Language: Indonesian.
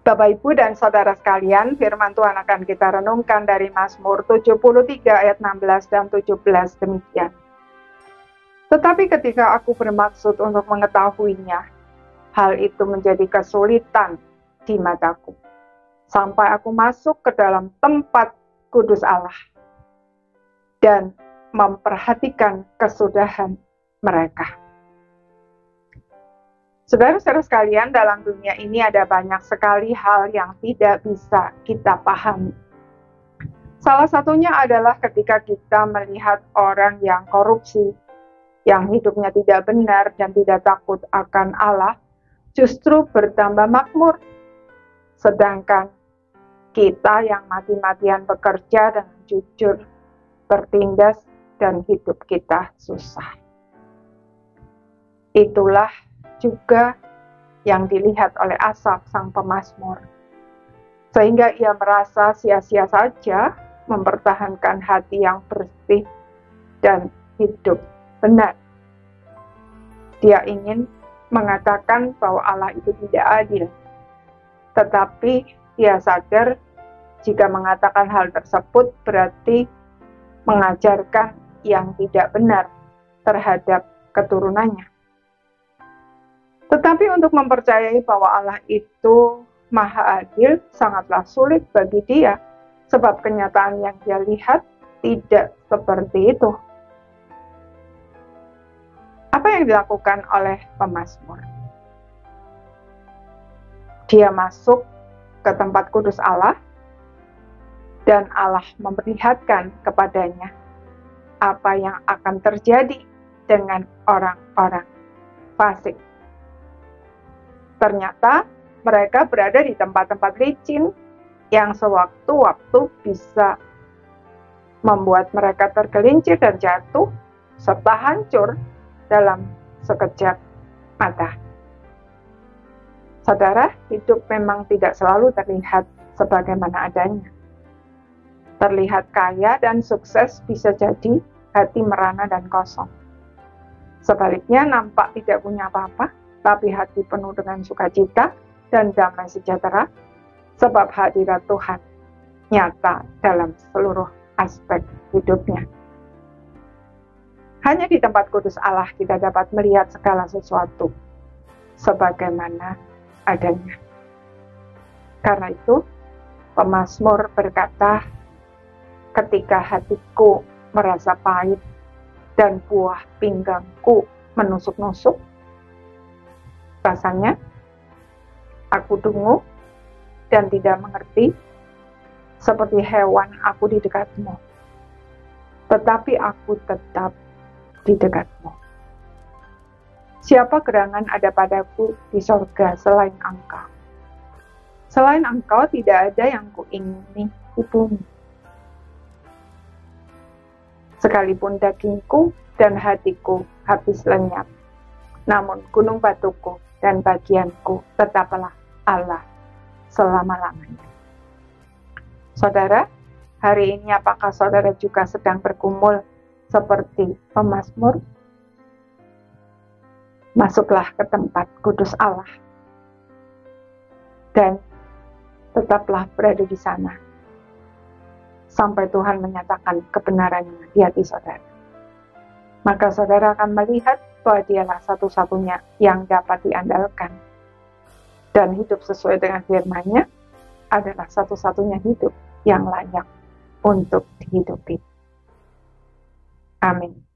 Bapak, Ibu, dan Saudara sekalian, firman Tuhan akan kita renungkan dari Mazmur 73 ayat 16 dan 17 demikian. Tetapi ketika aku bermaksud untuk mengetahuinya, hal itu menjadi kesulitan di mataku, sampai aku masuk ke dalam tempat kudus Allah dan memperhatikan kesudahan mereka. Saudara-saudara sekalian, dalam dunia ini ada banyak sekali hal yang tidak bisa kita pahami. Salah satunya adalah ketika kita melihat orang yang korupsi, yang hidupnya tidak benar dan tidak takut akan Allah, justru bertambah makmur. Sedangkan kita yang mati-matian bekerja dengan jujur, bertindas, dan hidup kita susah. Itulah juga yang dilihat oleh Asaf sang pemazmur, sehingga ia merasa sia-sia saja mempertahankan hati yang bersih dan hidup benar. Dia ingin mengatakan bahwa Allah itu tidak adil, tetapi dia sadar jika mengatakan hal tersebut berarti mengajarkan yang tidak benar terhadap keturunannya. Tetapi untuk mempercayai bahwa Allah itu Maha Adil sangatlah sulit bagi dia, sebab kenyataan yang dia lihat tidak seperti itu. Apa yang dilakukan oleh pemazmur? Dia masuk ke tempat kudus Allah, dan Allah memperlihatkan kepadanya apa yang akan terjadi dengan orang-orang fasik. Ternyata mereka berada di tempat-tempat licin yang sewaktu-waktu bisa membuat mereka tergelincir dan jatuh serta hancur dalam sekejap mata. Saudara, hidup memang tidak selalu terlihat sebagaimana adanya. Terlihat kaya dan sukses bisa jadi hati merana dan kosong. Sebaliknya nampak tidak punya apa-apa, tapi hati penuh dengan sukacita dan damai sejahtera, sebab hadirat Tuhan nyata dalam seluruh aspek hidupnya. Hanya di tempat kudus Allah kita dapat melihat segala sesuatu sebagaimana adanya. Karena itu, pemazmur berkata, ketika hatiku merasa pahit dan buah pinggangku menusuk-nusuk, rasanya aku dungu dan tidak mengerti, seperti hewan aku di dekatmu, tetapi aku tetap di dekatmu. Siapa gerangan ada padaku di sorga selain Engkau? Selain Engkau tidak ada yang kuingini di bumi. Sekalipun dagingku dan hatiku habis lenyap, namun gunung batuku dan bagianku tetaplah Allah selama-lamanya. Saudara, hari ini apakah saudara juga sedang bergumul seperti pemazmur? Masuklah ke tempat kudus Allah dan tetaplah berada di sana sampai Tuhan menyatakan kebenarannya di hati saudara. Maka saudara akan melihat bahwa dialah satu-satunya yang dapat diandalkan. Dan hidup sesuai dengan firman-Nya adalah satu-satunya hidup yang layak untuk dihidupi. Amin.